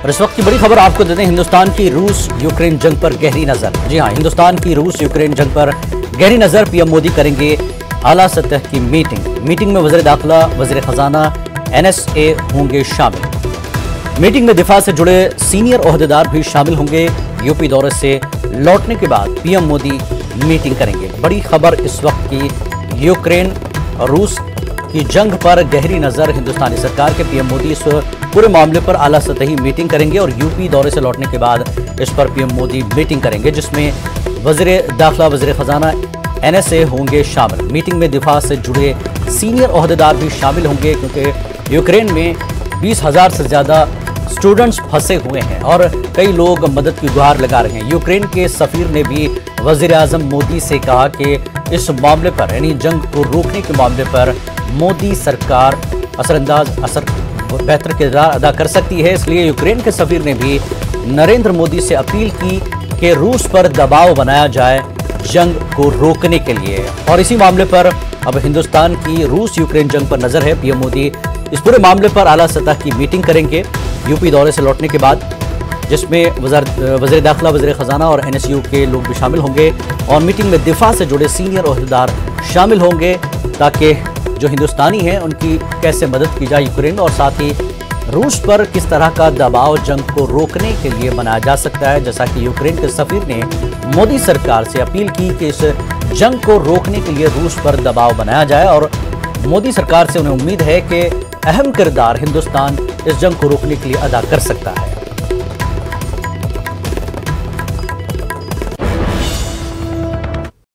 और इस वक्त की बड़ी खबर आपको देते हैं, हिंदुस्तान की रूस यूक्रेन जंग पर गहरी नजर। जी हां, हिंदुस्तान की रूस यूक्रेन जंग पर गहरी नजर। पीएम मोदी करेंगे आला सतह की मीटिंग में वज़ीर दाखिला, वज़ीर खजाना, एनएसए होंगे शामिल। मीटिंग में दिफा से जुड़े सीनियर ओहदेदार भी शामिल होंगे। यूपी दौरे से लौटने के बाद पीएम मोदी मीटिंग करेंगे। बड़ी खबर इस वक्त की, यूक्रेन और रूस की जंग पर गहरी नजर। हिंदुस्तानी सरकार के पीएम मोदी इस पूरे मामले पर आला सतही मीटिंग करेंगे और यूपी दौरे से लौटने के बाद इस पर पीएम मोदी मीटिंग करेंगे, जिसमें वज़ीर दाखिला, वज़ीर खजाना, एनएसए होंगे शामिल। मीटिंग में दिफा से जुड़े सीनियर ओहदेदार भी शामिल होंगे, क्योंकि यूक्रेन में 20,000 से ज़्यादा स्टूडेंट्स फंसे हुए हैं और कई लोग मदद की गुहार लगा रहे हैं। यूक्रेन के सफीर ने भी वज़ीर आज़म मोदी से कहा कि इस मामले पर, यानी जंग को रोकने के मामले पर मोदी सरकार बेहतर किरदार अदा कर सकती है। इसलिए यूक्रेन के सफीर ने भी नरेंद्र मोदी से अपील की कि रूस पर दबाव बनाया जाए जंग को रोकने के लिए। और इसी मामले पर अब हिंदुस्तान की रूस यूक्रेन जंग पर नजर है। पीएम मोदी इस पूरे मामले पर आला सतह की मीटिंग करेंगे यूपी दौरे से लौटने के बाद, जिसमें वज़ीर दाखिला, वज़ीर खजाना और एनएसयू के लोग भी शामिल होंगे। और मीटिंग में दिफा से जुड़े सीनियर ओहदेदार शामिल होंगे, ताकि जो हिंदुस्तानी हैं उनकी कैसे मदद की जाए यूक्रेन, और साथ ही रूस पर किस तरह का दबाव जंग को रोकने के लिए बनाया जा सकता है। जैसा कि यूक्रेन के सफीर ने मोदी सरकार से अपील की कि इस जंग को रोकने के लिए रूस पर दबाव बनाया जाए, और मोदी सरकार से उन्हें उम्मीद है कि अहम किरदार हिंदुस्तान इस जंग को रोकने के लिए अदा कर सकता है।